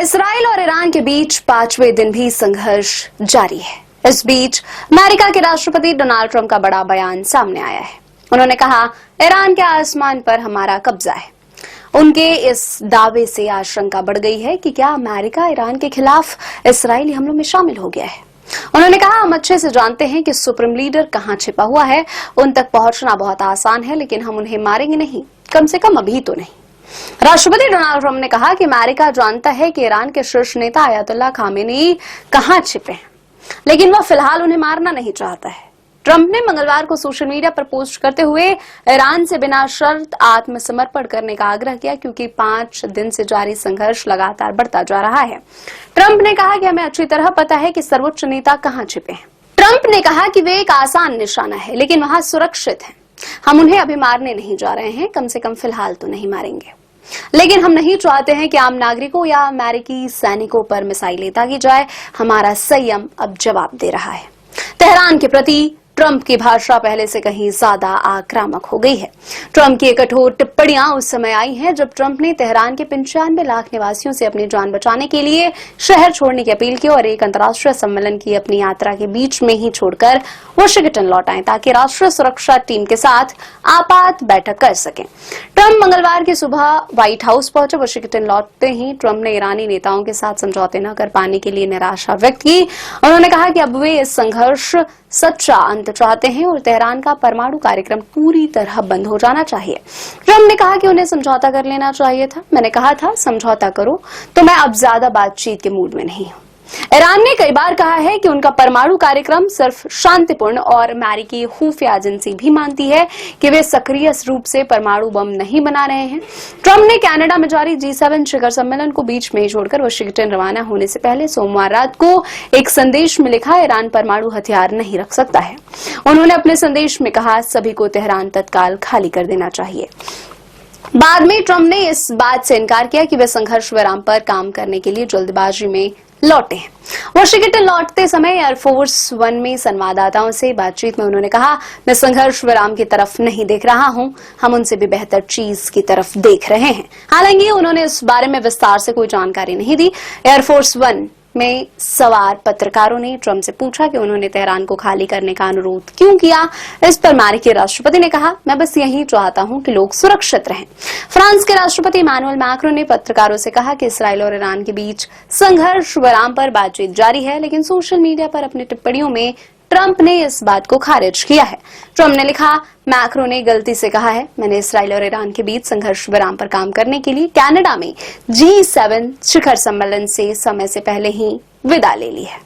Israel और Iran के बीच 5वें दिन भी संघर्ष जारी है। इस बीच अमेरिका के राष्ट्रपति डोनाल्ड ट्रंप का बड़ा बयान सामने आया है। उन्होंने कहा, ईरान के आसमान पर हमारा कब्जा है। उनके इस दावे से आशंका बढ़ गई है कि क्या अमेरिका ईरान के खिलाफ इसराइली हमलों में शामिल हो गया है। उन्होंने कहा, हम अच्छे से जानते हैं कि सुप्रीम लीडर कहां छिपा हुआ है। उन तक पहुंचना बहुत आसान है, लेकिन हम उन्हें मारेंगे नहीं, कम से कम अभी तो नहीं। राष्ट्रपति डोनाल्ड ट्रंप ने कहा कि अमेरिका जानता है कि ईरान के शीर्ष नेता अयतुल्ला खामेनी कहां छिपे हैं, लेकिन वह फिलहाल उन्हें मारना नहीं चाहता है। ट्रंप ने मंगलवार को सोशल मीडिया पर पोस्ट करते हुए ईरान से बिना शर्त आत्मसमर्पण करने का आग्रह किया, क्योंकि 5 दिन से जारी संघर्ष लगातार बढ़ता जा रहा है। ट्रंप ने कहा कि हमें अच्छी तरह पता है कि सर्वोच्च नेता कहां छिपे हैं। ट्रंप ने कहा कि वे एक आसान निशाना है, लेकिन वहां सुरक्षित हैं। हम उन्हें अभी मारने नहीं जा रहे हैं, कम से कम फिलहाल तो नहीं मारेंगे, लेकिन हम नहीं चाहते हैं कि आम नागरिकों या अमेरिकी सैनिकों पर मिसाइलें दागी जाए। हमारा संयम अब जवाब दे रहा है। तेहरान के प्रति ट्रंप की भाषा पहले से कहीं ज्यादा आक्रामक हो गई है। ट्रंप की कठोर टिप्पणियां उस समय आई हैं जब ट्रंप ने तेहरान के 95 लाख निवासियों से अपनी जान बचाने के लिए शहर छोड़ने की अपील की और एक अंतर्राष्ट्रीय सम्मेलन की अपनी यात्रा के बीच में ही छोड़कर वाशिंगटन लौट आए, ताकि राष्ट्रीय सुरक्षा टीम के साथ आपात बैठक कर सकें। ट्रंप मंगलवार की सुबह व्हाइट हाउस पहुंचे। वाशिंगटन लौटते ही ट्रंप ने ईरानी नेताओं के साथ समझौते न कर पाने के लिए निराशा व्यक्त की। उन्होंने कहा कि अब वे इस संघर्ष सच्चा अंत चाहते हैं और तेहरान का परमाणु कार्यक्रम पूरी तरह बंद हो जाना चाहिए। ट्रंप ने कहा कि उन्हें समझौता कर लेना चाहिए था। मैंने कहा था समझौता करो, तो मैं अब ज्यादा बातचीत के मूड में नहीं हूं। ईरान ने कई बार कहा है कि उनका परमाणु कार्यक्रम सिर्फ शांतिपूर्ण, और अमेरिकी खुफिया एजेंसी भी मानती है कि वे सक्रिय रूप से परमाणु बम नहीं बना रहे हैं। ट्रंप ने कनाडा में जारी G7 शिखर सम्मेलन को बीच में ही छोड़कर वाशिंगटन रवाना होने से पहले सोमवार रात को एक संदेश में लिखा, ईरान परमाणु हथियार नहीं रख सकता है। उन्होंने अपने संदेश में कहा, सभी को तेहरान तत्काल खाली कर देना चाहिए। बाद में ट्रंप ने इस बात से इनकार किया कि वे संघर्ष विराम पर काम करने के लिए जल्दबाजी में लौटे हैं। वाशिंगटन लौटते समय एयरफोर्स 1 में संवाददाताओं से बातचीत में उन्होंने कहा, मैं संघर्ष विराम की तरफ नहीं देख रहा हूं, हम उनसे भी बेहतर चीज की तरफ देख रहे हैं। हालांकि उन्होंने इस बारे में विस्तार से कोई जानकारी नहीं दी। एयरफोर्स 1 में सवार पत्रकारों ने ट्रंप से पूछा कि उन्होंने तेहरान को खाली करने का अनुरोध क्यों किया। इस पर अमेरिकी राष्ट्रपति ने कहा, मैं बस यही चाहता हूं कि लोग सुरक्षित रहें। फ्रांस के राष्ट्रपति इमैनुअल मैक्रो ने पत्रकारों से कहा कि इसराइल और ईरान के बीच संघर्ष विराम पर बातचीत जारी है, लेकिन सोशल मीडिया पर अपनी टिप्पणियों में ट्रंप ने इस बात को खारिज किया है। ट्रंप ने लिखा, मैक्रो ने गलती से कहा है, मैंने इसराइल और ईरान के बीच संघर्ष विराम पर काम करने के लिए कनाडा में G7 शिखर सम्मेलन से समय से पहले ही विदा ले ली है।